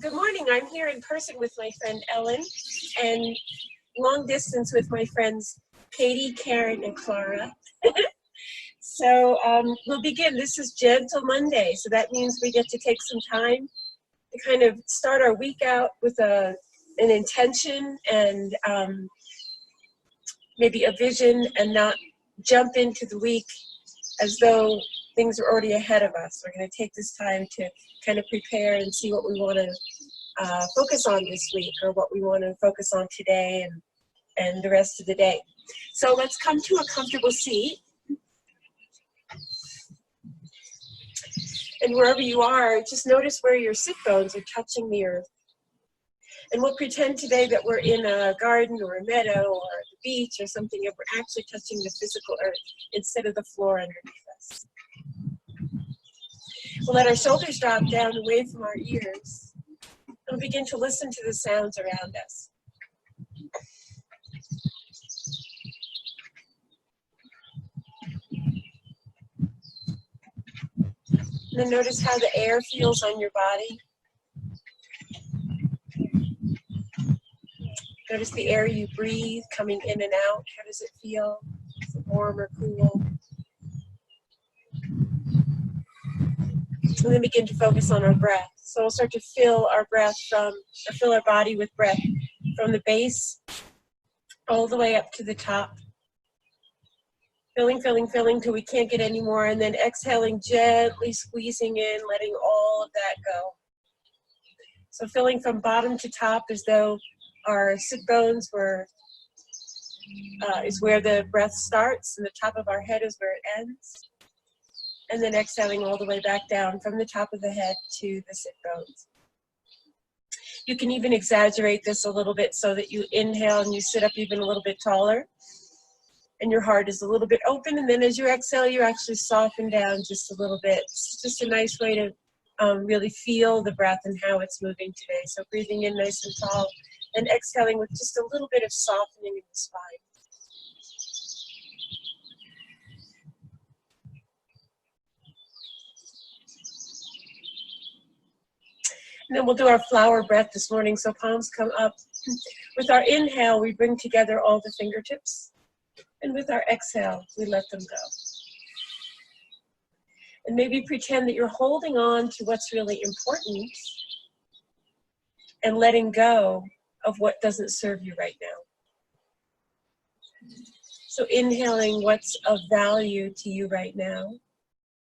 Good morning. I'm here in person with my friend Ellen, and long distance with my friends Katie, Karen, and Clara. So we'll begin. This is Gentle Monday, so that means we get to take some time to kind of start our week out with an intention and maybe a vision, and not jump into the week as though things are already ahead of us. We're going to take this time to kind of prepare and see what we want to focus on this week, or what we want to focus on today and the rest of the day. So let's come to a comfortable seat. And wherever you are, just notice where your sit bones are touching the earth. And we'll pretend today that we're in a garden or a meadow or the beach or something, and we're actually touching the physical earth instead of the floor underneath us. We'll let our shoulders drop down away from our ears, and we'll begin to listen to the sounds around us. And then notice how the air feels on your body. Notice the air you breathe coming in and out. How does it feel? Is it warm or cool? And then begin to focus on our breath. So we'll start to fill our body with breath from the base all the way up to the top. Filling, filling, filling till we can't get any more, and then exhaling, gently squeezing in, letting all of that go. So filling from bottom to top as though our sit bones is where the breath starts, and the top of our head is where it ends. And then exhaling all the way back down from the top of the head to the sit bones. You can even exaggerate this a little bit so that you inhale and you sit up even a little bit taller, and your heart is a little bit open, and then as you exhale, you actually soften down just a little bit. It's just a nice way to really feel the breath and how it's moving today. So breathing in nice and tall, and exhaling with just a little bit of softening in the spine. And then we'll do our flower breath this morning, so palms come up. With our inhale, we bring together all the fingertips. And with our exhale, we let them go. And maybe pretend that you're holding on to what's really important and letting go of what doesn't serve you right now. So inhaling what's of value to you right now,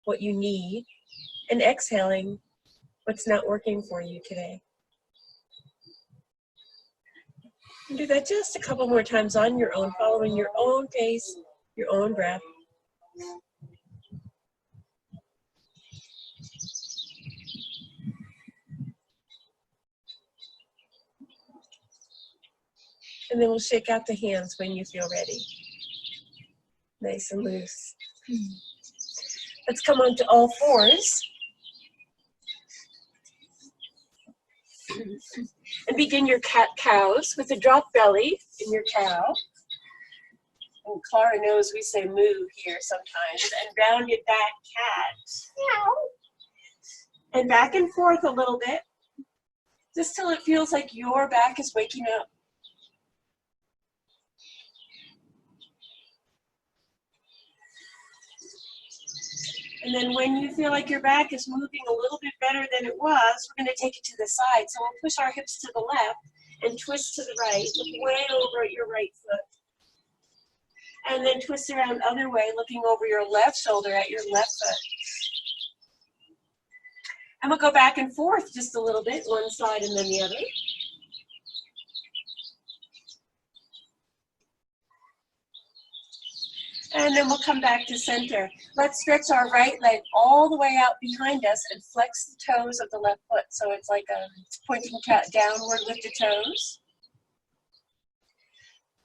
what you need, and exhaling what's not working for you today. And do that just a couple more times on your own, following your own pace, your own breath. And then we'll shake out the hands when you feel ready. Nice and loose. Let's come on to all fours. And begin your cat-cows with a drop belly in your cow. And Clara knows we say moo here sometimes. And rounded back cat. Meow. And back and forth a little bit. Just till it feels like your back is waking up. And then when you feel like your back is moving a little bit better than it was, we're going to take it to the side. So we'll push our hips to the left and twist to the right, look way over at your right foot. And then twist around other way, looking over your left shoulder at your left foot. And we'll go back and forth just a little bit, one side and then the other. And then we'll come back to center. Let's stretch our right leg all the way out behind us and flex the toes of the left foot. So it's like pointing downward with the toes.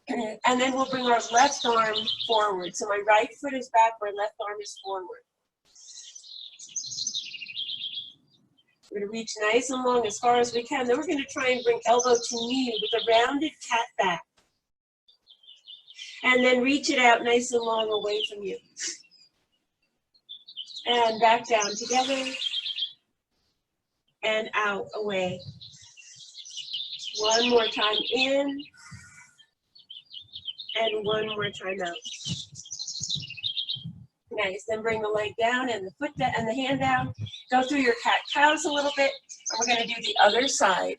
And then we'll bring our left arm forward. So my right foot is back, my left arm is forward. We're going to reach nice and long as far as we can. Then we're going to try and bring elbow to knee with a rounded cat back. And then reach it out nice and long away from you. And back down together. and out, away. One more time in, and one more time out. Nice, then bring the leg down and the foot down and the hand down. Go through your cat-cows a little bit, and we're gonna do the other side.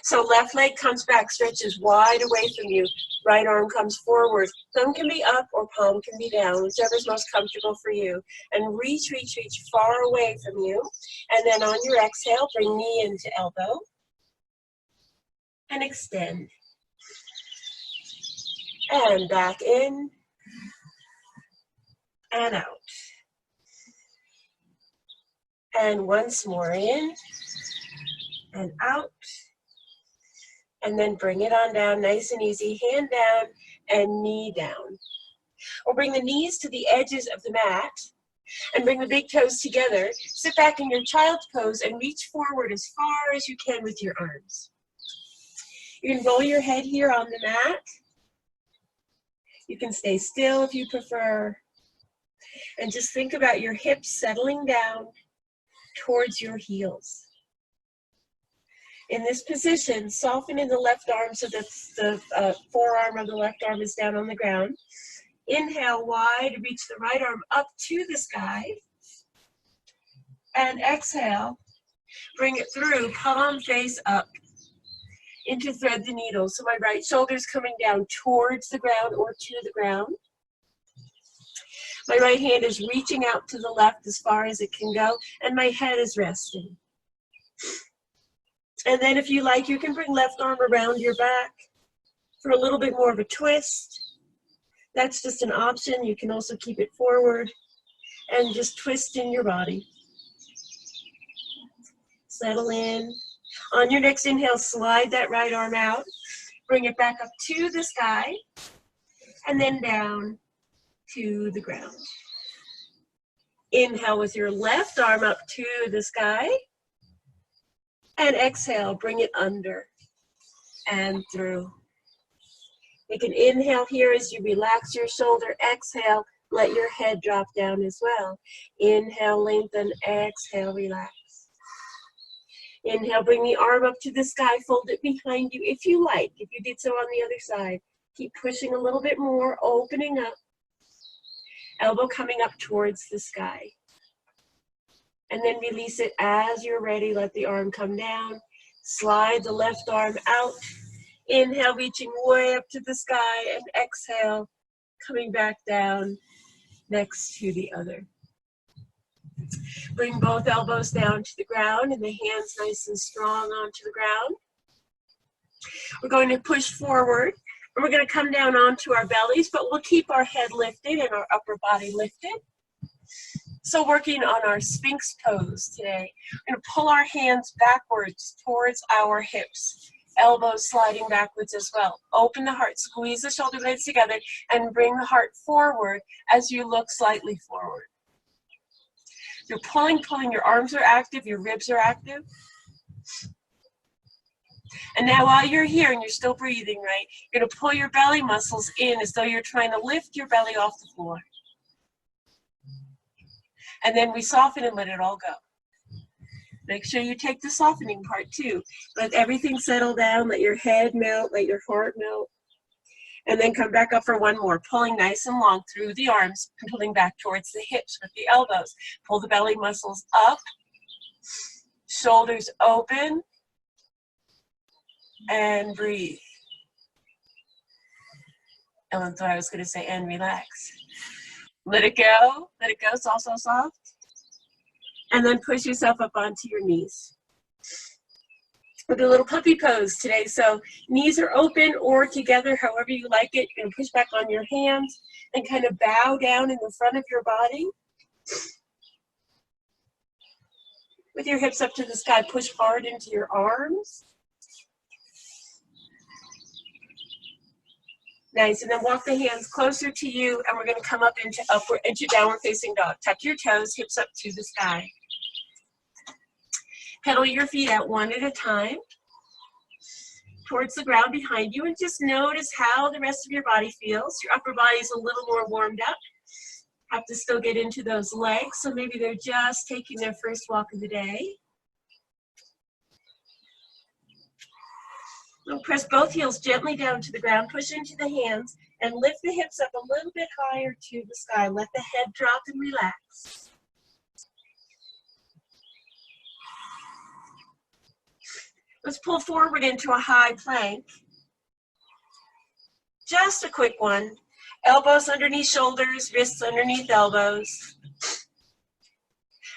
So left leg comes back, stretches wide away from you. Right arm comes forward. Thumb can be up or palm can be down, whichever's most comfortable for you. And reach, reach, reach far away from you. And then on your exhale, bring knee into elbow. And extend. And back in. And out. And once more in. And out. And then bring it on down, nice and easy, hand down and knee down. Or bring the knees to the edges of the mat and bring the big toes together. Sit back in your child's pose and reach forward as far as you can with your arms. You can roll your head here on the mat. You can stay still if you prefer. And just think about your hips settling down towards your heels. In this position, soften in the left arm so that the forearm of the left arm is down on the ground. Inhale wide, reach the right arm up to the sky. And exhale, bring it through, palm face up into thread the needle. So my right shoulder is coming down towards the ground or to the ground. My right hand is reaching out to the left as far as it can go, and my head is resting. And then if you like, you can bring left arm around your back for a little bit more of a twist. That's just an option. You can also keep it forward and just twist in your body. Settle in. On your next inhale, slide that right arm out. Bring it back up to the sky and then down to the ground. Inhale with your left arm up to the sky. And exhale, bring it under and through. You can inhale here as you relax your shoulder. Exhale, let your head drop down as well. Inhale, lengthen. Exhale, relax. Inhale, bring the arm up to the sky. Fold it behind you if you like. If you did so on the other side. Keep pushing a little bit more, opening up. Elbow coming up towards the sky. And then release it as you're ready. Let the arm come down. Slide the left arm out. Inhale, reaching way up to the sky. And exhale, coming back down next to the other. Bring both elbows down to the ground and the hands nice and strong onto the ground. We're going to push forward. And we're going to come down onto our bellies, but we'll keep our head lifted and our upper body lifted. So working on our Sphinx pose today, we're going to pull our hands backwards towards our hips, elbows sliding backwards as well. Open the heart, squeeze the shoulder blades together, and bring the heart forward as you look slightly forward. You're pulling, your arms are active, your ribs are active. And now while you're here and you're still breathing, right, you're going to pull your belly muscles in as though you're trying to lift your belly off the floor. And then we soften and let it all go. Make sure you take the softening part too. Let everything settle down, let your head melt, let your heart melt. And then come back up for one more, pulling nice and long through the arms, and pulling back towards the hips with the elbows. Pull the belly muscles up, shoulders open, and breathe. Ellen thought I was gonna say, and relax. Let it go, it's also soft. And then push yourself up onto your knees. We'll do a little puppy pose today. So knees are open or together, however you like it. You're gonna push back on your hands and kind of bow down in the front of your body. With your hips up to the sky, push hard into your arms. Nice, and then walk the hands closer to you, and we're gonna come up into downward facing dog. Tuck your toes, hips up to the sky. Pedal your feet out one at a time towards the ground behind you, and just notice how the rest of your body feels. Your upper body is a little more warmed up. Have to still get into those legs, so maybe they're just taking their first walk of the day. We'll press both heels gently down to the ground, push into the hands, and lift the hips up a little bit higher to the sky. Let the head drop and relax. Let's pull forward into a high plank. Just a quick one. Elbows underneath shoulders, wrists underneath elbows.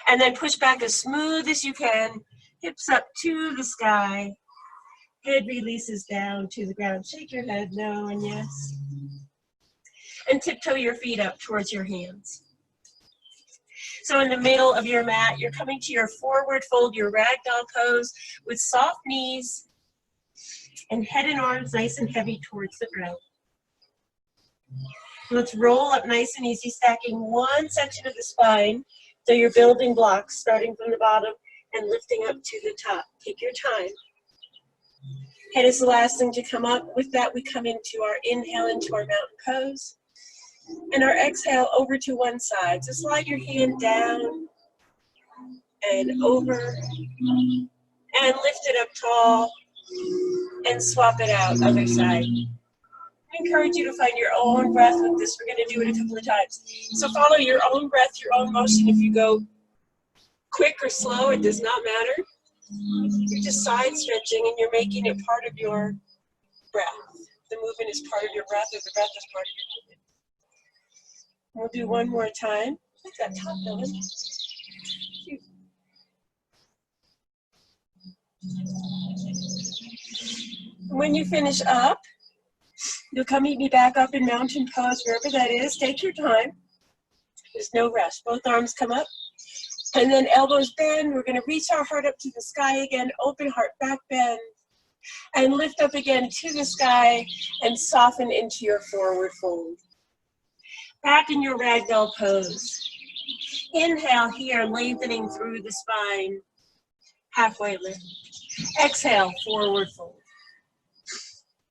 And then push back as smooth as you can. Hips up to the sky. Head releases down to the ground. Shake your head no and yes. And tiptoe your feet up towards your hands. So in the middle of your mat, you're coming to your forward fold, your ragdoll pose with soft knees and head and arms nice and heavy towards the ground. Let's roll up nice and easy, stacking one section of the spine. So you're building blocks, starting from the bottom and lifting up to the top. Take your time. Head is the last thing to come up. With that, we come into our inhale into our mountain pose. And our exhale over to one side. So slide your hand down and over and lift it up tall and swap it out, other side. I encourage you to find your own breath with this. We're going to do it a couple of times. So follow your own breath, your own motion. If you go quick or slow, it does not matter. You're just side stretching and you're making it part of your breath. The movement is part of your breath, or the breath is part of your movement. We'll do one more time. Like that top going. When you finish up, you'll come meet me back up in mountain pose, wherever that is. Take your time. There's no rush. Both arms come up. And then elbows bend. We're going to reach our heart up to the sky again. Open heart, back bend. And lift up again to the sky and soften into your forward fold. Back in your ragdoll pose. Inhale here, lengthening through the spine. Halfway lift. Exhale, forward fold.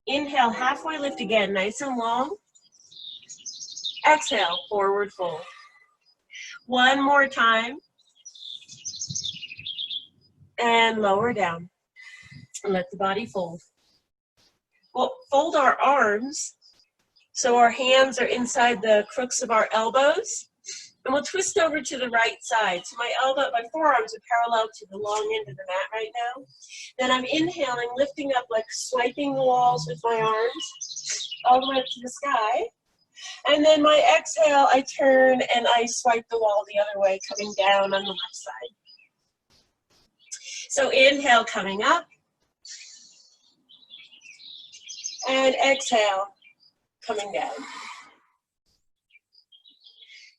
Inhale, halfway lift again, nice and long. Exhale, forward fold. One more time. And lower down. And let the body fold. We'll fold our arms so our hands are inside the crooks of our elbows. And we'll twist over to the right side. So my forearms are parallel to the long end of the mat right now. Then I'm inhaling, lifting up, like swiping the walls with my arms, all the way up to the sky. And then my exhale, I turn and I swipe the wall the other way, coming down on the left side. So inhale, coming up. And exhale, coming down.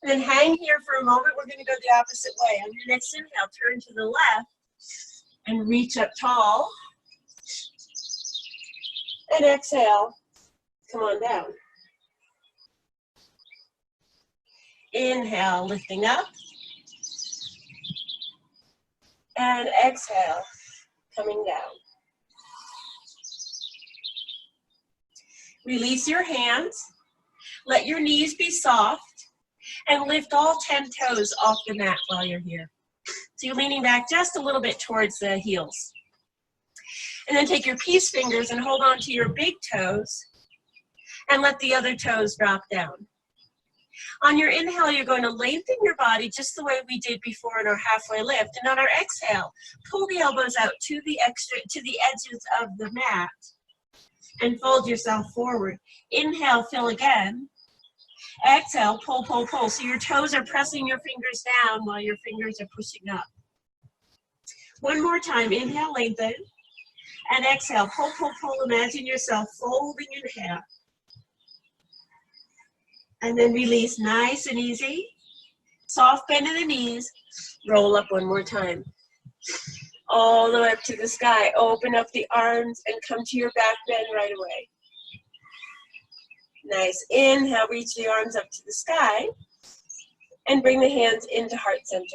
And then hang here for a moment. We're going to go the opposite way. On your next inhale, turn to the left and reach up tall. And exhale, come on down. Inhale, lifting up. And exhale, coming down. Release your hands. Let your knees be soft. And lift all 10 toes off the mat while you're here. So you're leaning back just a little bit towards the heels. And then take your peace fingers and hold on to your big toes and let the other toes drop down. On your inhale, you're going to lengthen your body just the way we did before in our halfway lift. And on our exhale, pull the elbows out to the edges of the mat and fold yourself forward. Inhale, fill again. Exhale, pull, pull, pull. So your toes are pressing your fingers down while your fingers are pushing up. One more time. Inhale, lengthen. And exhale, pull, pull, pull. Imagine yourself folding in half. And then release, nice and easy. Soft bend in the knees. Roll up one more time. All the way up to the sky. Open up the arms and come to your back bend right away. Nice. Inhale, reach the arms up to the sky. And bring the hands into heart center.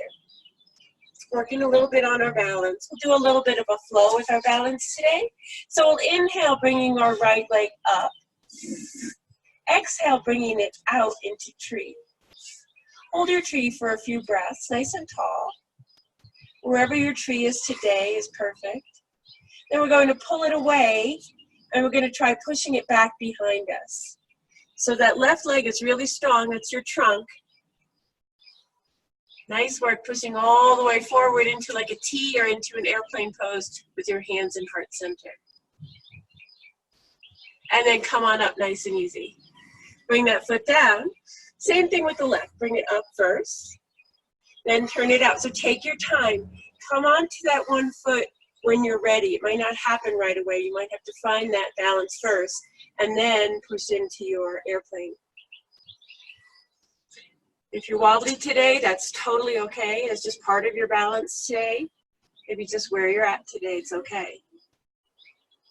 Working a little bit on our balance. We'll do a little bit of a flow with our balance today. So we'll inhale, bringing our right leg up. Exhale, bringing it out into tree. Hold your tree for a few breaths, nice and tall. Wherever your tree is today is perfect. Then we're going to pull it away And we're going to try pushing it back behind us. So that left leg is really strong. That's your trunk. Nice work, pushing all the way forward into like a T or into an airplane pose with your hands in heart center. And then come on up nice and easy. Bring that foot down. Same thing with the left. Bring it up first. Then turn it out. So take your time. Come on to that one foot when you're ready. It might not happen right away. You might have to find that balance first and then push into your airplane. If you're wobbly today, that's totally okay. It's just part of your balance today. Maybe just where you're at today, it's okay.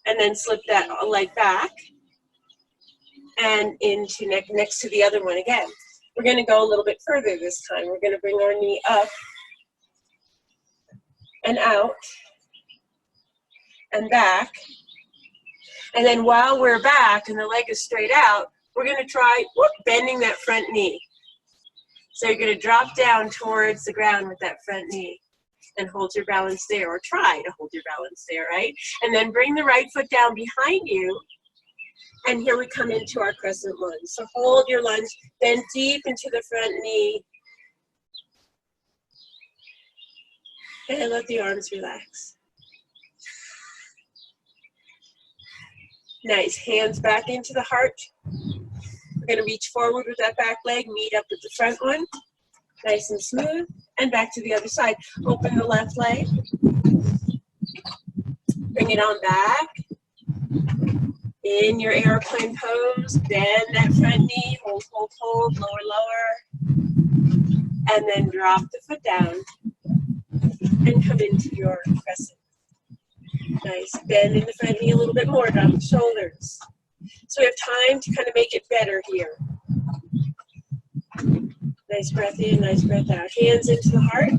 And then slip that leg back and into next to the other one again. We're going to go a little bit further this time. We're going to bring our knee up and out and back. And then while we're back and the leg is straight out, we're going to try bending that front knee. So you're going to drop down towards the ground with that front knee and hold your balance there, or try to hold your balance there, right? And then bring the right foot down behind you. And here we come into our crescent lunge. So hold your lunge, bend deep into the front knee. And let the arms relax. Nice, hands back into the heart. We're going to reach forward with that back leg, meet up with the front one. Nice and smooth. And back to the other side. Open the left leg. Bring it on back. In your airplane pose, bend that front knee, hold, hold, hold, lower, lower. And then drop the foot down and come into your crescent. Nice, bend in the front knee a little bit more, drop the shoulders. So we have time to kind of make it better here. Nice breath in, nice breath out. Hands into the heart.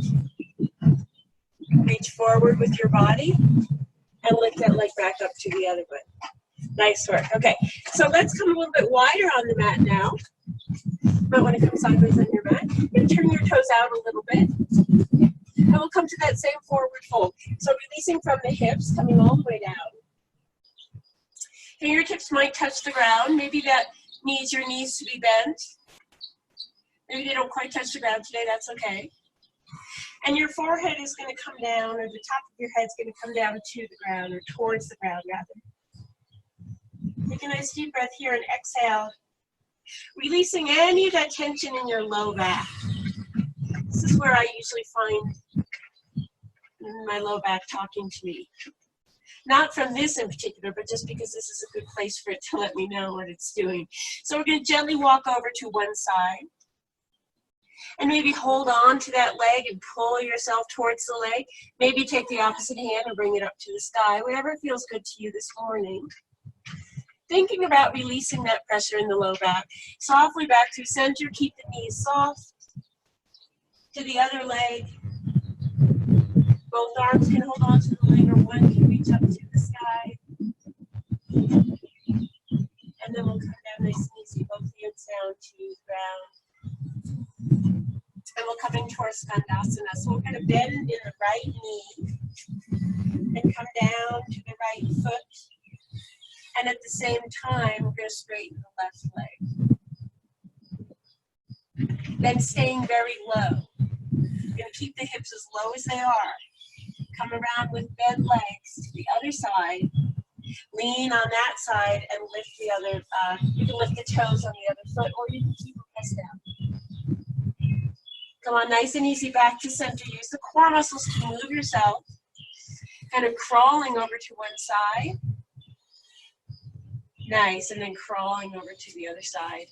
Reach forward with your body and lift that leg back up to the other one. Nice work. Okay, so let's come a little bit wider on the mat now. Might want to come sideways on your mat. You're going to turn your toes out a little bit. And we'll come to that same forward fold. So releasing from the hips, coming all the way down. Fingertips might touch the ground. Maybe that needs your knees to be bent. Maybe they don't quite touch the ground today. That's okay. And your forehead is going to come down, or the top of your head is going to come down to the ground, or towards the ground, rather. Take a nice deep breath here and exhale, releasing any of that tension in your low back. This is where I usually find my low back talking to me. Not from this in particular, but just because this is a good place for it to let me know what it's doing. So we're going to gently walk over to one side. And maybe hold on to that leg and pull yourself towards the leg. Maybe take the opposite hand and bring it up to the sky, whatever feels good to you this morning. Thinking about releasing that pressure in the low back. Softly back to center, keep the knees soft. To the other leg. Both arms can hold on to the leg, or one can reach up to the sky. And then we'll come down nice and easy, both hands down to the ground. And we'll come into our Skandasana. So we're going to bend in the right knee and come down to the right foot. And at the same time, we're going to straighten the left leg. Then staying very low. We're going to keep the hips as low as they are. Come around with bent legs to the other side. Lean on that side and lift the other. You can lift the toes on the other foot, or you can keep them pressed down. Come on, nice and easy back to center. Use the core muscles to move yourself. Kind of crawling over to one side. Nice, and then crawling over to the other side.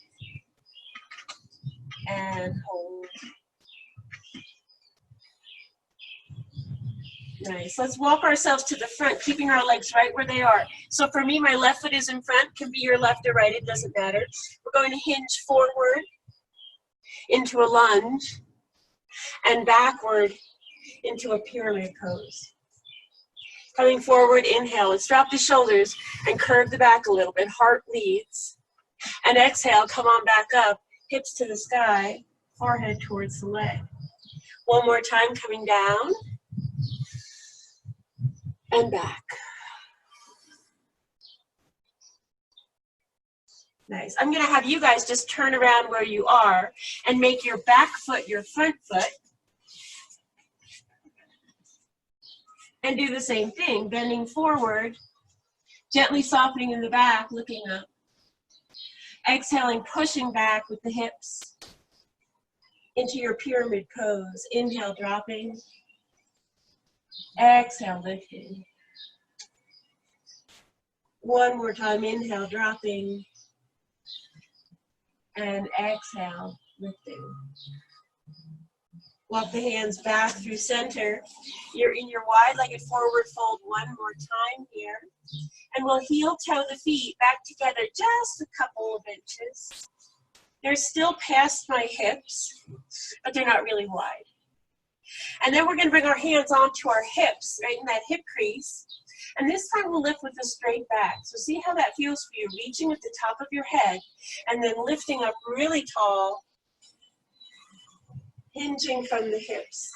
And hold. Nice. Let's walk ourselves to the front, keeping our legs right where they are. So for me, my left foot is in front. Can be your left or right. It doesn't matter. We're going to hinge forward into a lunge and backward into a pyramid pose. Coming forward, inhale. Let's drop the shoulders and curve the back a little bit. Heart leads. And exhale, come on back up. Hips to the sky, forehead towards the leg. One more time, coming down. And back. Nice. I'm going to have you guys just turn around where you are and make your back foot your front foot. And do the same thing, bending forward, gently softening in the back, looking up. Exhaling, pushing back with the hips into your pyramid pose. Inhale, dropping. Exhale, lifting. One more time, inhale, dropping. And exhale, lifting. Walk the hands back through center. You're in your wide-legged forward fold one more time here. And we'll heel toe the feet back together just a couple of inches. They're still past my hips, but they're not really wide. And then we're going to bring our hands onto our hips, right in that hip crease. And this time we'll lift with a straight back. So see how that feels for you, reaching at the top of your head and then lifting up really tall, hinging from the hips.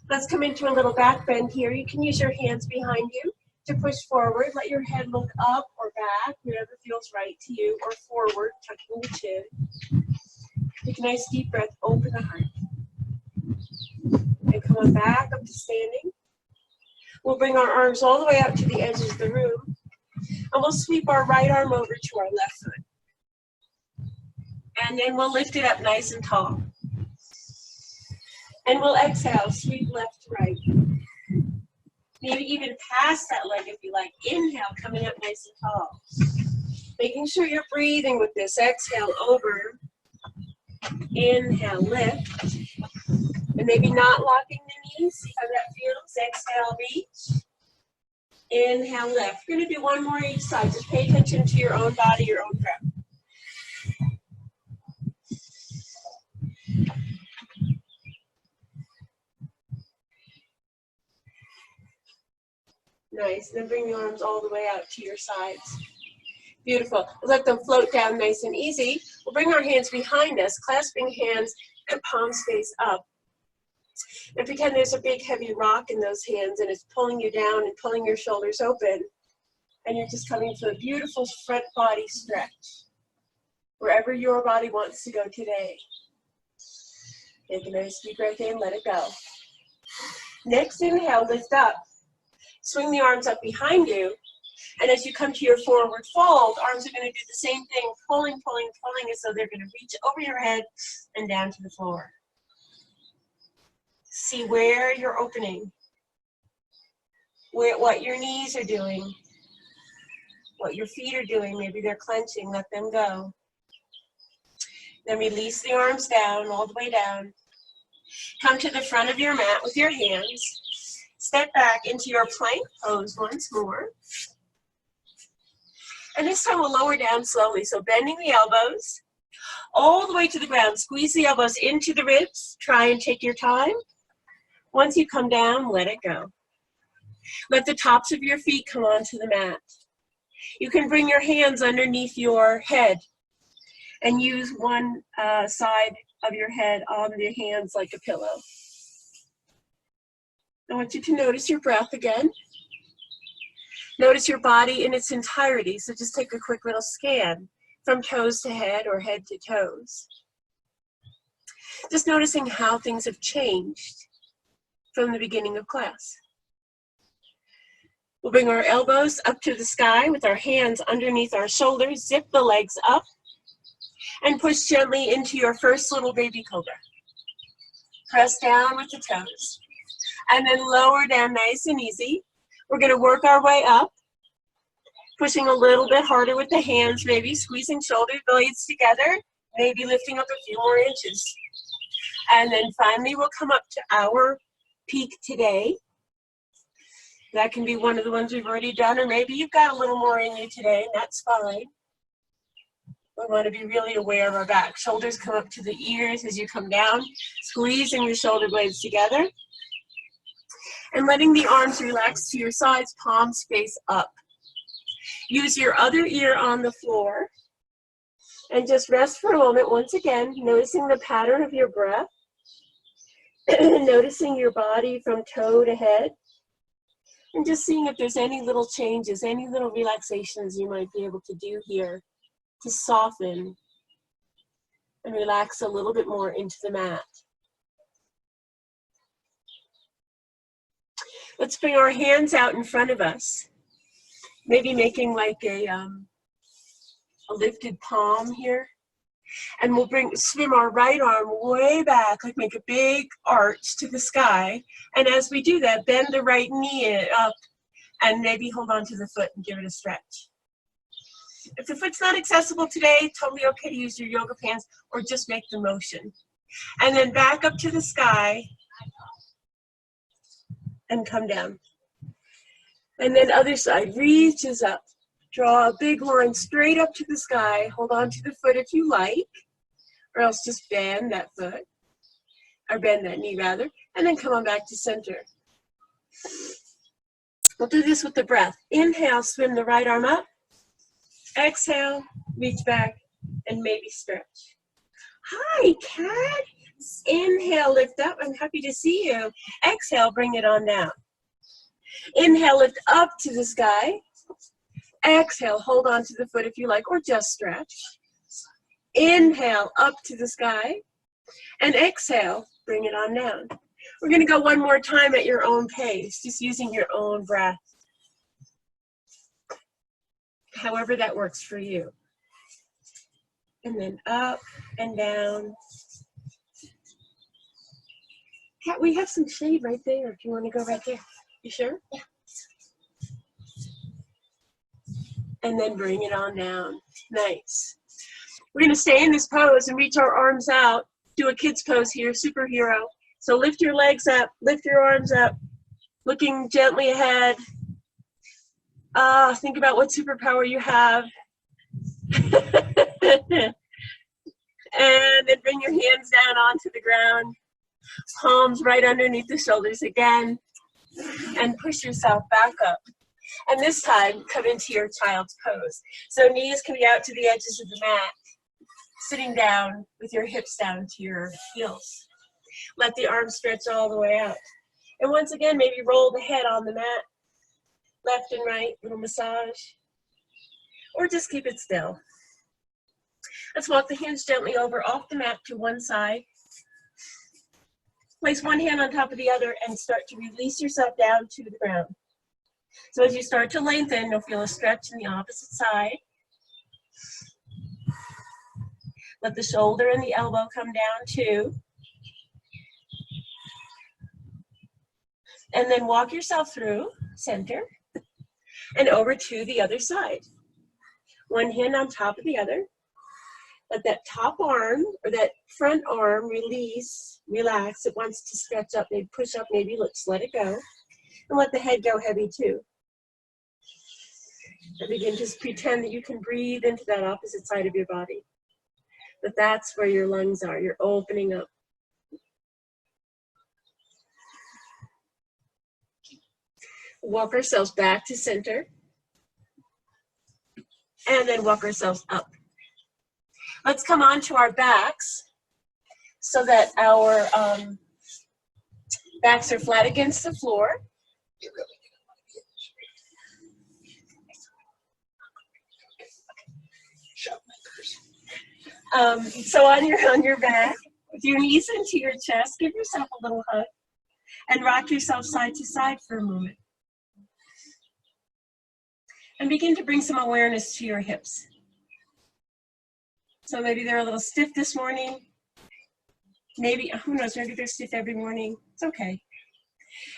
Let's come into a little back bend here. You can use your hands behind you to push forward. Let your head look up or back, whatever feels right to you, or forward, tucking the chin. Take a nice deep breath, open the heart. And come on back up to standing. We'll bring our arms all the way out to the edges of the room. And we'll sweep our right arm over to our left foot. And then we'll lift it up nice and tall. And we'll exhale, sweep left to right. Maybe even past that leg if you like. Inhale, coming up nice and tall. Making sure you're breathing with this. Exhale, over. Inhale, lift. And maybe not locking the knees. See how that feels. Exhale, reach. Inhale, lift. We're going to do one more each side. Just pay attention to your own body, your own breath. Nice. Then bring the arms all the way out to your sides. Beautiful. Let them float down nice and easy. We'll bring our hands behind us, clasping hands and palms face up. And pretend there's a big heavy rock in those hands and it's pulling you down and pulling your shoulders open. And you're just coming to a beautiful front body stretch. Wherever your body wants to go today. Take a nice deep breath in, let it go. Next inhale, lift up. Swing the arms up behind you. And as you come to your forward fold, arms are going to do the same thing, pulling, pulling, pulling, as though they're going to reach over your head and down to the floor. See where you're opening, what your knees are doing, what your feet are doing. Maybe they're clenching, let them go. Then release the arms down, all the way down. Come to the front of your mat with your hands. Step back into your plank pose once more. And this time we'll lower down slowly. So bending the elbows all the way to the ground. Squeeze the elbows into the ribs. Try and take your time. Once you come down, let it go. Let the tops of your feet come onto the mat. You can bring your hands underneath your head and use one side of your head on the hands like a pillow. I want you to notice your breath again. Notice your body in its entirety. So just take a quick little scan from toes to head or head to toes. Just noticing how things have changed from the beginning of class. We'll bring our elbows up to the sky with our hands underneath our shoulders. Zip the legs up and push gently into your first little baby cobra. Press down with the toes. And then lower down nice and easy. We're going to work our way up, pushing a little bit harder with the hands, maybe squeezing shoulder blades together, maybe lifting up a few more inches. And then finally we'll come up to our peak today. That can be one of the ones we've already done, or maybe you've got a little more in you today, and that's fine. We want to be really aware of our back. Shoulders come up to the ears as you come down, squeezing the shoulder blades together. And letting the arms relax to your sides, palms face up. Use your other ear on the floor. And just rest for a moment, once again, noticing the pattern of your breath. Noticing your body from toe to head. And just seeing if there's any little changes, any little relaxations you might be able to do here to soften and relax a little bit more into the mat. Let's bring our hands out in front of us, maybe making like a lifted palm here. And we'll swim our right arm way back, like make a big arch to the sky. And as we do that, bend the right knee up and maybe hold on to the foot and give it a stretch. If the foot's not accessible today, totally okay to use your yoga pants or just make the motion. And then back up to the sky and come down. And then other side, reaches up. Draw a big line straight up to the sky. Hold on to the foot if you like, or else just bend that foot, or bend that knee rather, and then come on back to center. We'll do this with the breath. Inhale, swim the right arm up. Exhale, reach back, and maybe stretch. Hi, Kat. Inhale, lift up. I'm happy to see you. Exhale, bring it on down. Inhale, lift up to the sky. Exhale, hold on to the foot if you like, or just stretch. Inhale, up to the sky. And exhale, bring it on down. We're going to go one more time at your own pace, just using your own breath. However that works for you. And then up and down. We have some shade right there if you want to go right there. You sure? Yeah. And then bring it on down. Nice. We're going to stay in this pose and reach our arms out. Do a kid's pose here, superhero. So lift your legs up, lift your arms up, looking gently ahead. Think about what superpower you have. And then bring your hands down onto the ground. Palms right underneath the shoulders again. And push yourself back up. And this time, come into your child's pose. So knees can be out to the edges of the mat. Sitting down with your hips down to your heels. Let the arms stretch all the way out. And once again, maybe roll the head on the mat. Left and right, little massage. Or just keep it still. Let's walk the hands gently over off the mat to one side. Place one hand on top of the other and start to release yourself down to the ground. So as you start to lengthen, you'll feel a stretch in the opposite side. Let the shoulder and the elbow come down too. And then walk yourself through, center, and over to the other side. One hand on top of the other. Let that top arm or that front arm release, relax. It wants to stretch up, maybe push up, maybe let's let it go. And let the head go heavy too. And begin to pretend that you can breathe into that opposite side of your body. But that's where your lungs are. You're opening up. Walk ourselves back to center. And then walk ourselves up. Let's come onto our backs so that our backs are flat against the floor. So on your back, with your knees into your chest, give yourself a little hug and rock yourself side to side for a moment. And begin to bring some awareness to your hips. So maybe they're a little stiff this morning. Maybe, who knows, maybe they're stiff every morning. It's okay.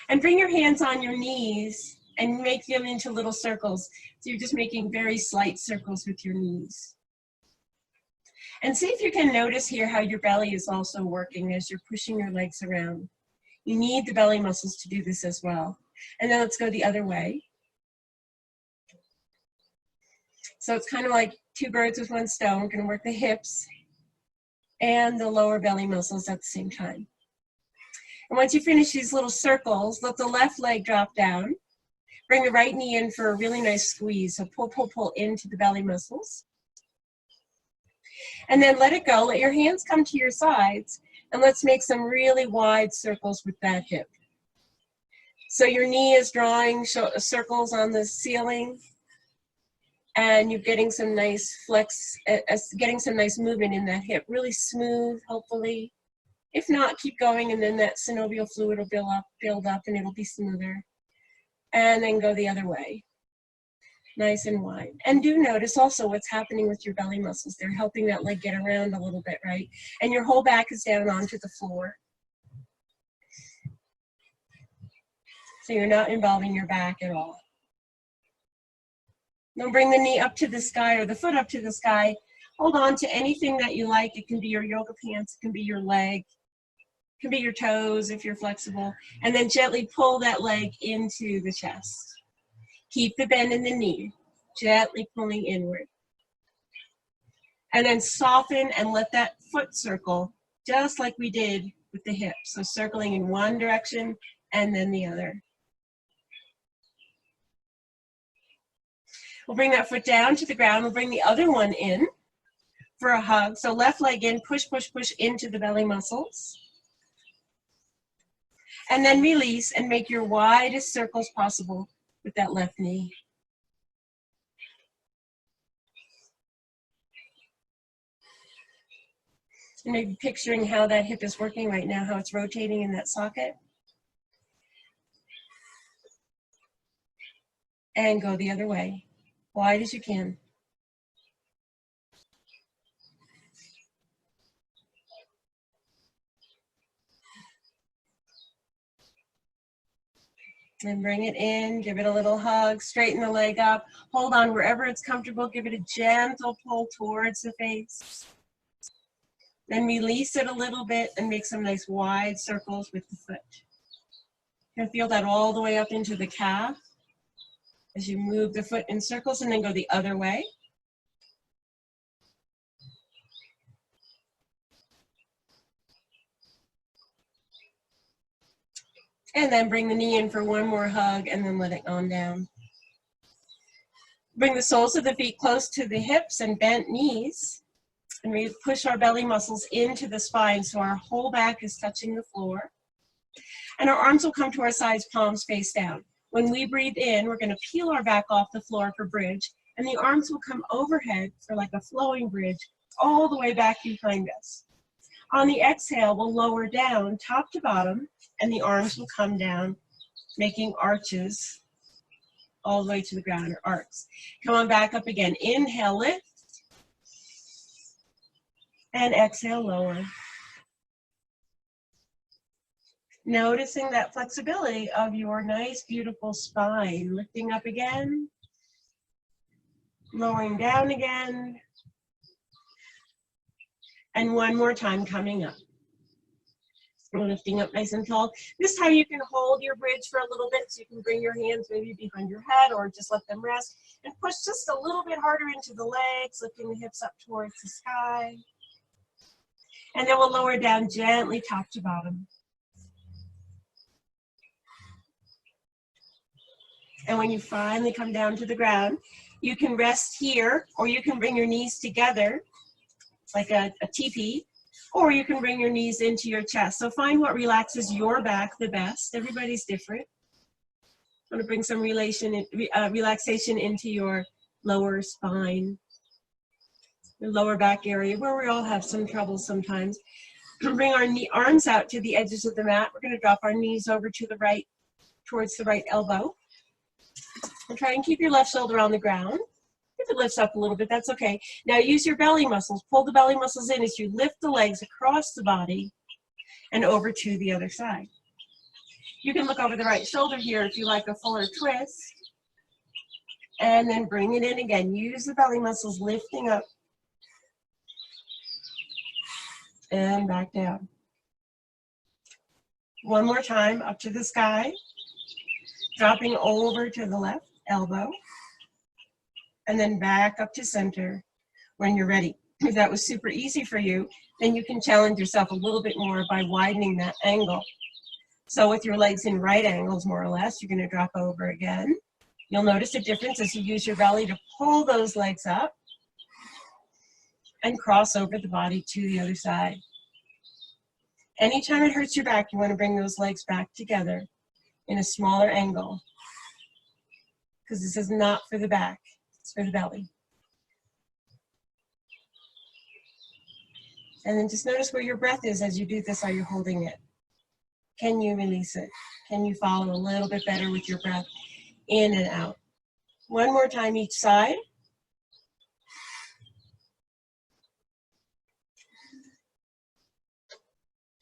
And bring your hands on your knees and make them into little circles. So you're just making very slight circles with your knees. And see if you can notice here how your belly is also working as you're pushing your legs around. You need the belly muscles to do this as well. And then let's go the other way. So it's kind of like two birds with one stone. We're going to work the hips and the lower belly muscles at the same time. And once you finish these little circles, let the left leg drop down. Bring the right knee in for a really nice squeeze. So pull, pull, pull into the belly muscles. And then let it go. Let your hands come to your sides. And let's make some really wide circles with that hip. So your knee is drawing circles on the ceiling. And you're getting some nice flex, getting some nice movement in that hip, really smooth, hopefully. If not, keep going, and then that synovial fluid will build up, and it'll be smoother. And then go the other way, nice and wide. And do notice also what's happening with your belly muscles. They're helping that leg get around a little bit, right? And your whole back is down onto the floor. So you're not involving your back at all. Now bring the knee up to the sky or the foot up to the sky. Hold on to anything that you like. It can be your yoga pants, it can be your leg, it can be your toes if you're flexible. And then gently pull that leg into the chest. Keep the bend in the knee, gently pulling inward. And then soften and let that foot circle, just like we did with the hip. So circling in one direction and then the other. We'll bring that foot down to the ground. We'll bring the other one in for a hug. So left leg in, push, push, push into the belly muscles. And then release and make your widest circles possible with that left knee. And maybe picturing how that hip is working right now, how it's rotating in that socket. And go the other way. Wide as you can. And bring it in, give it a little hug, straighten the leg up, hold on wherever it's comfortable, give it a gentle pull towards the face. Then release it a little bit and make some nice wide circles with the foot. You're going to feel that all the way up into the calf as you move the foot in circles, and then go the other way. And then bring the knee in for one more hug and then let it on down. Bring the soles of the feet close to the hips and bent knees. And we push our belly muscles into the spine so our whole back is touching the floor. And our arms will come to our sides, palms face down. When we breathe in, we're going to peel our back off the floor for bridge, and the arms will come overhead for like a flowing bridge all the way back behind us. On the exhale, we'll lower down top to bottom, and the arms will come down, making arches all the way to the ground, or arcs. Come on back up again. Inhale, lift, and exhale, lower. Noticing that flexibility of your nice, beautiful spine. Lifting up again, lowering down again, and one more time coming up. Lifting up nice and tall. This time you can hold your bridge for a little bit, so you can bring your hands maybe behind your head or just let them rest, and push just a little bit harder into the legs, lifting the hips up towards the sky. And then we'll lower down gently top to bottom. And when you finally come down to the ground, you can rest here, or you can bring your knees together like a teepee, or you can bring your knees into your chest. So find what relaxes your back the best. Everybody's different. I'm going to bring some relaxation into your lower spine, your lower back area, where we all have some trouble sometimes. Bring our arms out to the edges of the mat. We're going to drop our knees over to the right, towards the right elbow. And try and keep your left shoulder on the ground. If it lifts up a little bit, that's okay. Now use your belly muscles. Pull the belly muscles in as you lift the legs across the body and over to the other side. You can look over the right shoulder here if you like a fuller twist. And then bring it in again. Use the belly muscles, lifting up and back down. One more time, up to the sky. Dropping over to the left elbow, and then back up to center when you're ready. If that was super easy for you, then you can challenge yourself a little bit more by widening that angle. So with your legs in right angles, more or less, you're going to drop over again. You'll notice a difference as you use your belly to pull those legs up and cross over the body to the other side. Anytime it hurts your back, you want to bring those legs back together in a smaller angle, because this is not for the back. It's for the belly. And then just notice where your breath is as you do this. Are you holding it? Can you release it? Can you follow a little bit better with your breath in and out? One more time each side.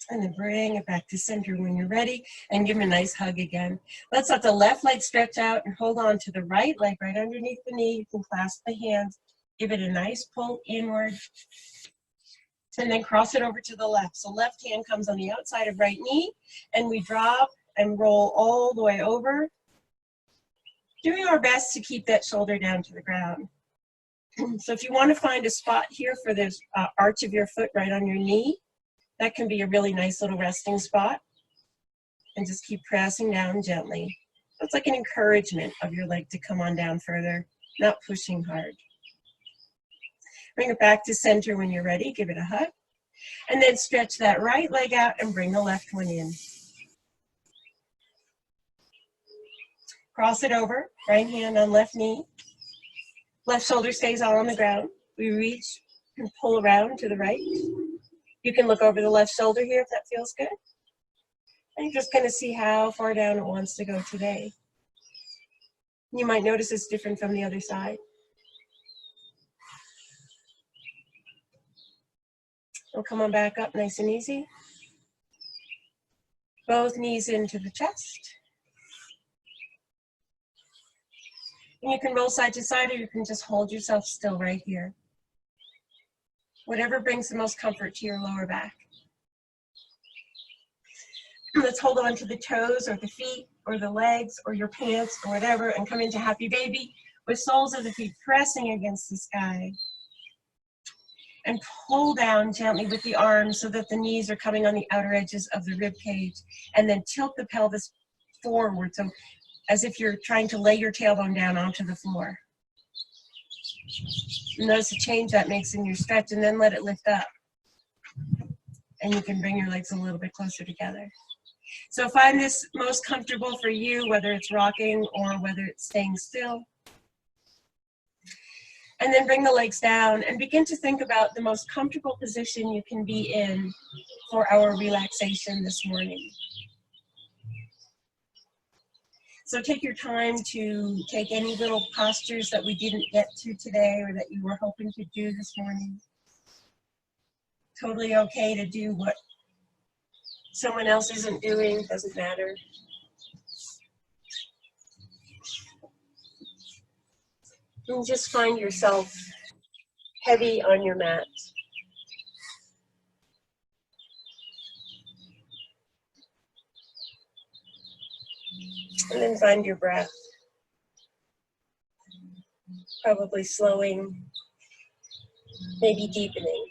And then bring it back to center when you're ready, and give them a nice hug again. Let's let the left leg stretch out and hold on to the right leg right underneath the knee. You can clasp the hands, give it a nice pull inward, and then cross it over to the left. So left hand comes on the outside of right knee, and we drop and roll all the way over, doing our best to keep that shoulder down to the ground. So if you want to find a spot here for this arch of your foot right on your knee, that can be a really nice little resting spot. And just keep pressing down gently. It's like an encouragement of your leg to come on down further, not pushing hard. Bring it back to center when you're ready. Give it a hug. And then stretch that right leg out and bring the left one in. Cross it over, right hand on left knee. Left shoulder stays all on the ground. We reach and pull around to the right. You can look over the left shoulder here if that feels good. And you're just going to see how far down it wants to go today. You might notice it's different from the other side. We'll come on back up nice and easy. Both knees into the chest. And you can roll side to side, or you can just hold yourself still right here. Whatever brings the most comfort to your lower back. Let's hold on to the toes or the feet or the legs or your pants or whatever, and come into happy baby with soles of the feet pressing against the sky. And pull down gently with the arms so that the knees are coming on the outer edges of the rib cage, and then tilt the pelvis forward, so as if you're trying to lay your tailbone down onto the floor. Notice the change that makes in your stretch, and then let it lift up. And you can bring your legs a little bit closer together. So find this most comfortable for you, whether it's rocking or whether it's staying still. And then bring the legs down and begin to think about the most comfortable position you can be in for our relaxation this morning. So take your time to take any little postures that we didn't get to today or that you were hoping to do this morning. Totally okay to do what someone else isn't doing, doesn't matter. And just find yourself heavy on your mat. And then find your breath. Probably slowing, maybe deepening.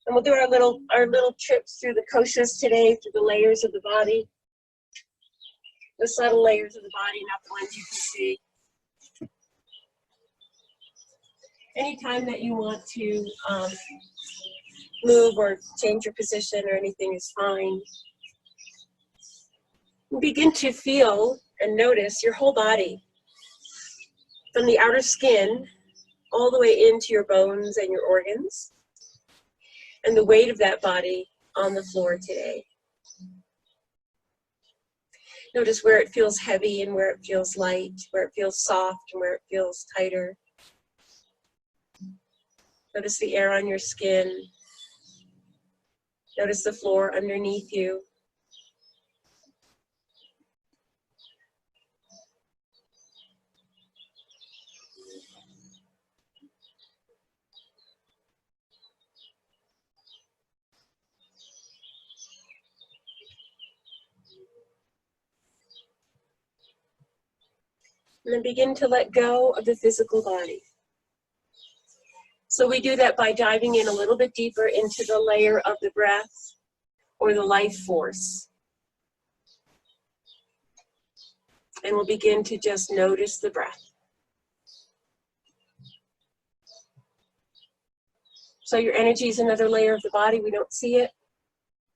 And we'll do our little trips through the koshas today, through the layers of the body. The subtle layers of the body, not the ones you can see. Anytime that you want to move or change your position or anything is fine. Begin to feel and notice your whole body, from the outer skin all the way into your bones and your organs, and the weight of that body on the floor today. Notice where it feels heavy and where it feels light, where it feels soft and where it feels tighter. Notice the air on your skin. Notice the floor underneath you. And then begin to let go of the physical body. So we do that by diving in a little bit deeper into the layer of the breath or the life force. And we'll begin to just notice the breath. So your energy is another layer of the body. We don't see it,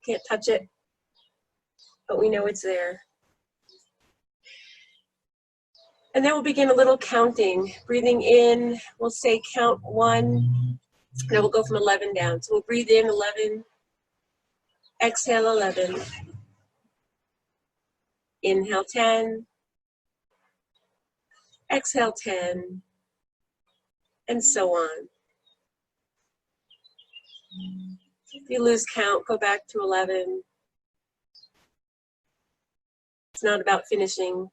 can't touch it, but we know it's there. And then we'll begin a little counting. Breathing in, we'll say count 1, and then we'll go from 11 down. So we'll breathe in 11, exhale 11, inhale 10, exhale 10, and so on. If you lose count, go back to 11. It's not about finishing.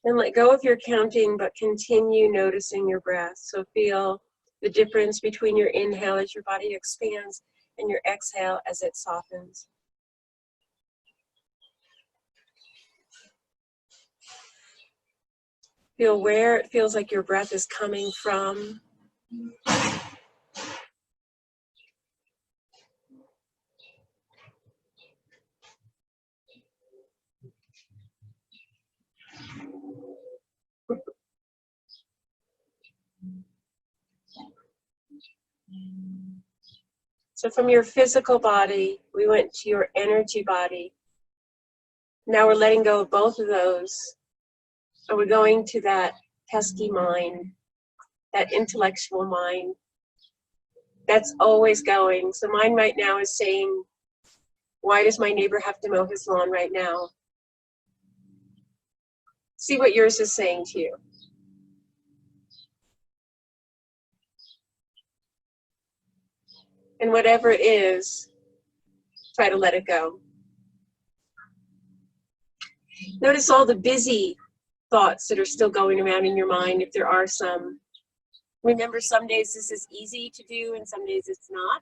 And let go of your counting, but continue noticing your breath. So feel the difference between your inhale as your body expands and your exhale as it softens. Feel where it feels like your breath is coming from. So from your physical body, we went to your energy body. Now we're letting go of both of those. And we're going to that pesky mind, that intellectual mind that's always going. So mine right now is saying, why does my neighbor have to mow his lawn right now? See what yours is saying to you. And whatever it is, try to let it go. Notice all the busy thoughts that are still going around in your mind, if there are some. Remember, some days this is easy to do and some days it's not.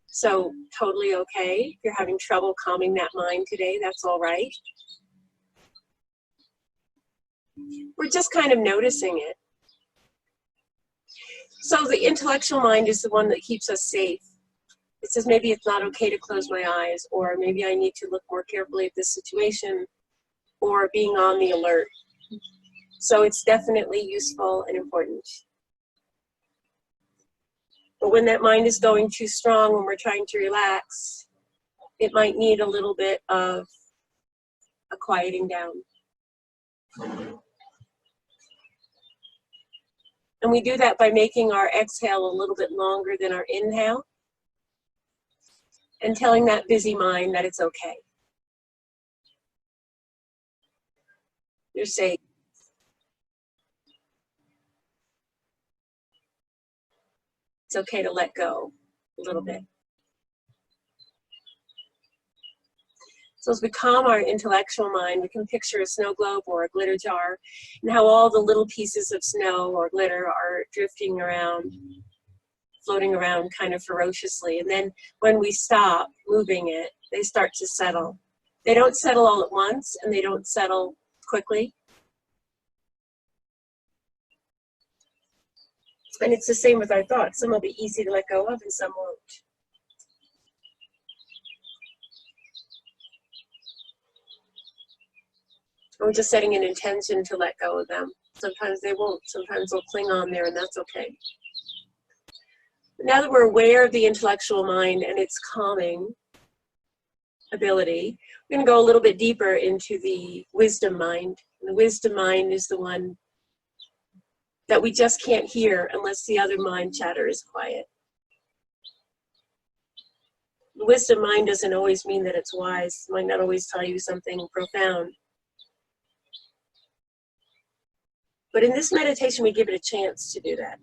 So totally okay. If you're having trouble calming that mind today, that's all right. We're just kind of noticing it. So the intellectual mind is the one that keeps us safe. It says maybe it's not okay to close my eyes, or maybe I need to look more carefully at this situation, or being on the alert. So it's definitely useful and important. But when that mind is going too strong, when we're trying to relax, it might need a little bit of a quieting down. And we do that by making our exhale a little bit longer than our inhale, and telling that busy mind that it's okay. You're safe. It's okay to let go a little bit. So as we calm our intellectual mind, we can picture a snow globe or a glitter jar, and how all the little pieces of snow or glitter are drifting around, floating around kind of ferociously. And then when we stop moving it, they start to settle. They don't settle all at once, and they don't settle quickly. And it's the same with our thoughts. Some will be easy to let go of and some won't. We're just setting an intention to let go of them. Sometimes they won't. Sometimes they'll cling on there, and that's okay. Now that we're aware of the intellectual mind and its calming ability, we're going to go a little bit deeper into the wisdom mind. And the wisdom mind is the one that we just can't hear unless the other mind chatter is quiet. The wisdom mind doesn't always mean that it's wise. It might not always tell you something profound. But in this meditation, we give it a chance to do that.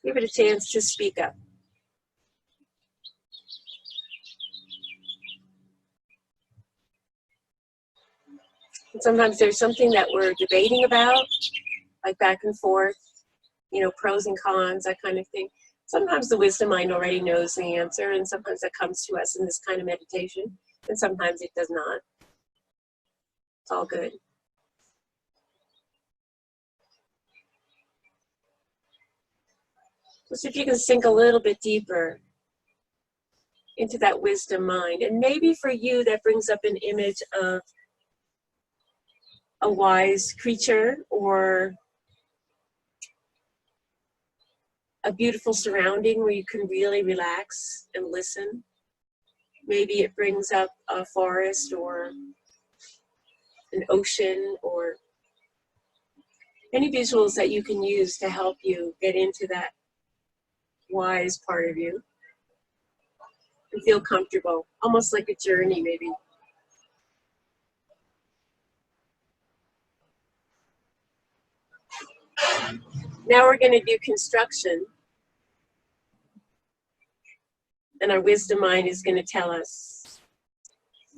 Give it a chance to speak up. And sometimes there's something that we're debating about, like back and forth, pros and cons, that kind of thing. Sometimes the wisdom mind already knows the answer, and sometimes it comes to us in this kind of meditation, and sometimes it does not. It's all good. See if you can sink a little bit deeper into that wisdom mind. And maybe for you that brings up an image of a wise creature or a beautiful surrounding where you can really relax and listen. Maybe it brings up a forest or an ocean or any visuals that you can use to help you get into that wise part of you and feel comfortable, almost like a journey maybe. Now we're going to do construction. And our wisdom mind is going to tell us,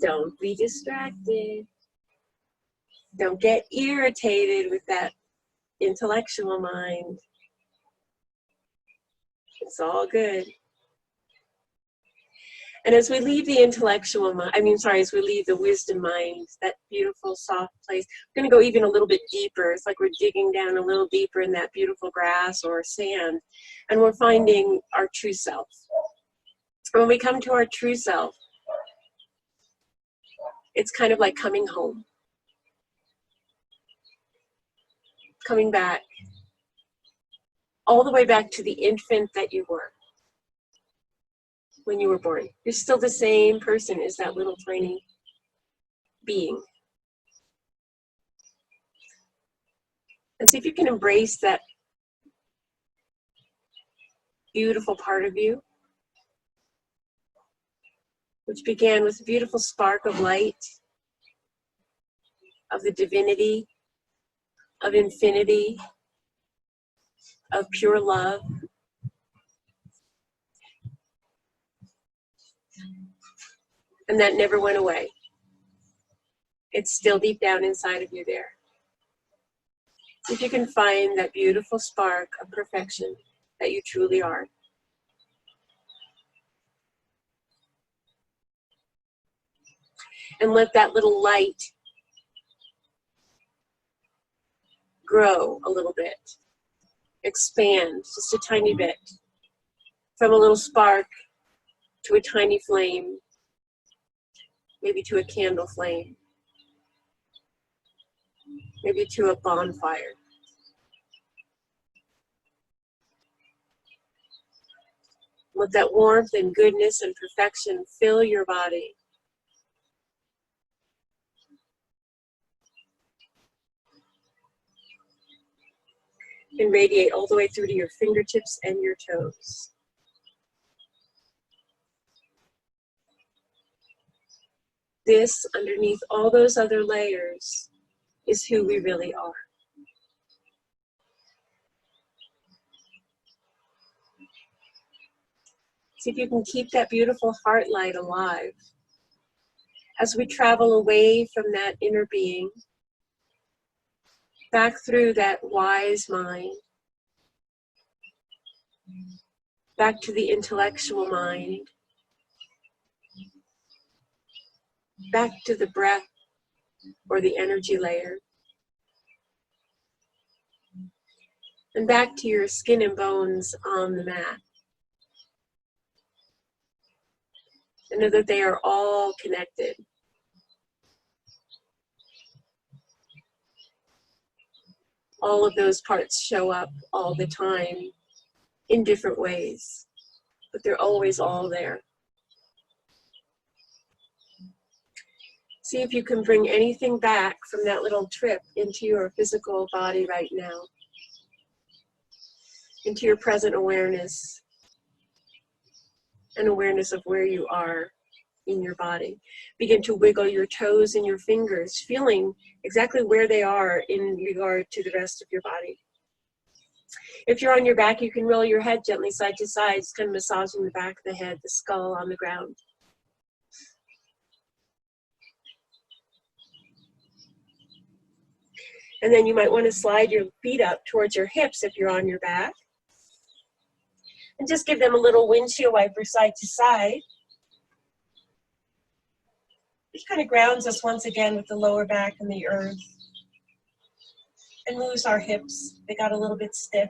don't be distracted. Don't get irritated with that intellectual mind. It's all good. And as we leave the intellectual mind, as we leave the wisdom mind, that beautiful soft place, we're going to go even a little bit deeper. It's like we're digging down a little deeper in that beautiful grass or sand, and we're finding our true self. When we come to our true self, it's kind of like coming home. Coming back, all the way back to the infant that you were when you were born. You're still the same person as that little tiny being. And see if you can embrace that beautiful part of you, which began with a beautiful spark of light, of the divinity, of infinity, of pure love. And that never went away. It's still deep down inside of you there. If you can find that beautiful spark of perfection that you truly are. And let that little light grow a little bit. Expand just a tiny bit. From a little spark to a tiny flame. Maybe to a candle flame. Maybe to a bonfire. Let that warmth and goodness and perfection fill your body. And radiate all the way through to your fingertips and your toes. This, underneath all those other layers, is who we really are. See if you can keep that beautiful heart light alive as we travel away from that inner being, back through that wise mind, back to the intellectual mind, back to the breath or the energy layer, and back to your skin and bones on the mat. And know that they are all connected. All of those parts show up all the time in different ways, but they're always all there. See if you can bring anything back from that little trip into your physical body right now, into your present awareness, and awareness of where you are in your body. Begin to wiggle your toes and your fingers, feeling exactly where they are in regard to the rest of your body. If you're on your back, you can roll your head gently side to side, just kind of massaging the back of the head, the skull on the ground. And then you might want to slide your feet up towards your hips if you're on your back. And just give them a little windshield wiper side to side. Which kind of grounds us once again with the lower back and the earth. And moves our hips. They got a little bit stiff.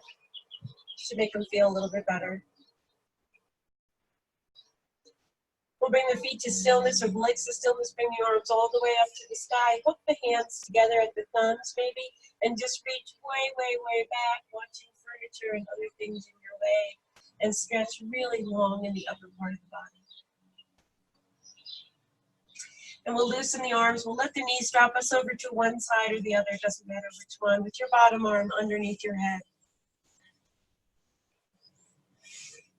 Should make them feel a little bit better. We'll bring the feet to stillness or the legs to stillness. Bring the arms all the way up to the sky. Hook the hands together at the thumbs maybe, and just reach way, way, way back, watching furniture and other things in your way, and stretch really long in the upper part of the body. And we'll loosen the arms. We'll let the knees drop us over to one side or the other. It doesn't matter which one, with your bottom arm underneath your head.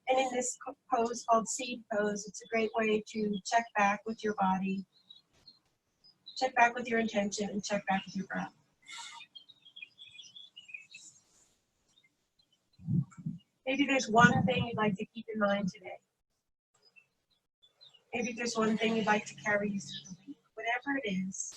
And in this pose called seed pose, it's a great way to check back with your body, check back with your intention, and check back with your breath. Maybe there's one thing you'd like to keep in mind today. Maybe there's one thing you'd like to carry you through the week. Whatever it is,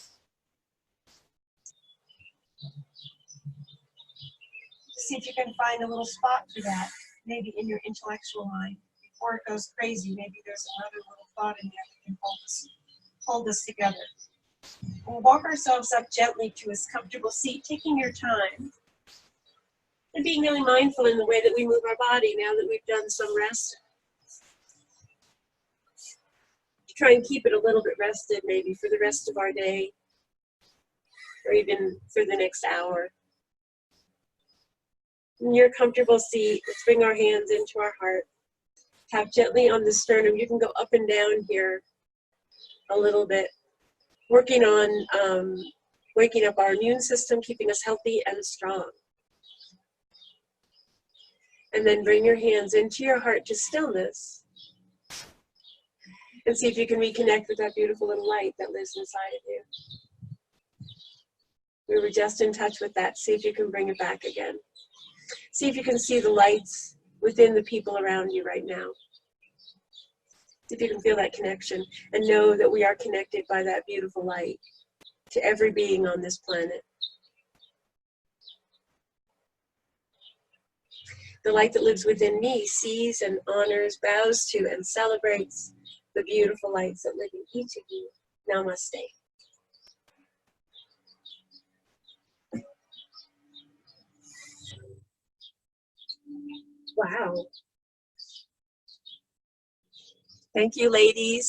see if you can find a little spot for that, maybe in your intellectual mind. Before it goes crazy, maybe there's another little thought in there that can hold us together. We'll walk ourselves up gently to a comfortable seat, taking your time and being really mindful in the way that we move our body now that we've done some rest. Try and keep it a little bit rested, maybe for the rest of our day, or even for the next hour. In your comfortable seat, let's bring our hands into our heart. Tap gently on the sternum. You can go up and down here a little bit, working on waking up our immune system, keeping us healthy and strong. And then bring your hands into your heart to stillness. And see if you can reconnect with that beautiful little light that lives inside of you. We were just in touch with that. See if you can bring it back again. See if you can see the lights within the people around you right now. See if you can feel that connection and know that we are connected by that beautiful light to every being on this planet. The light that lives within me sees and honors, bows to, and celebrates the beautiful lights that live in each of you. Namaste. Wow. Thank you, ladies.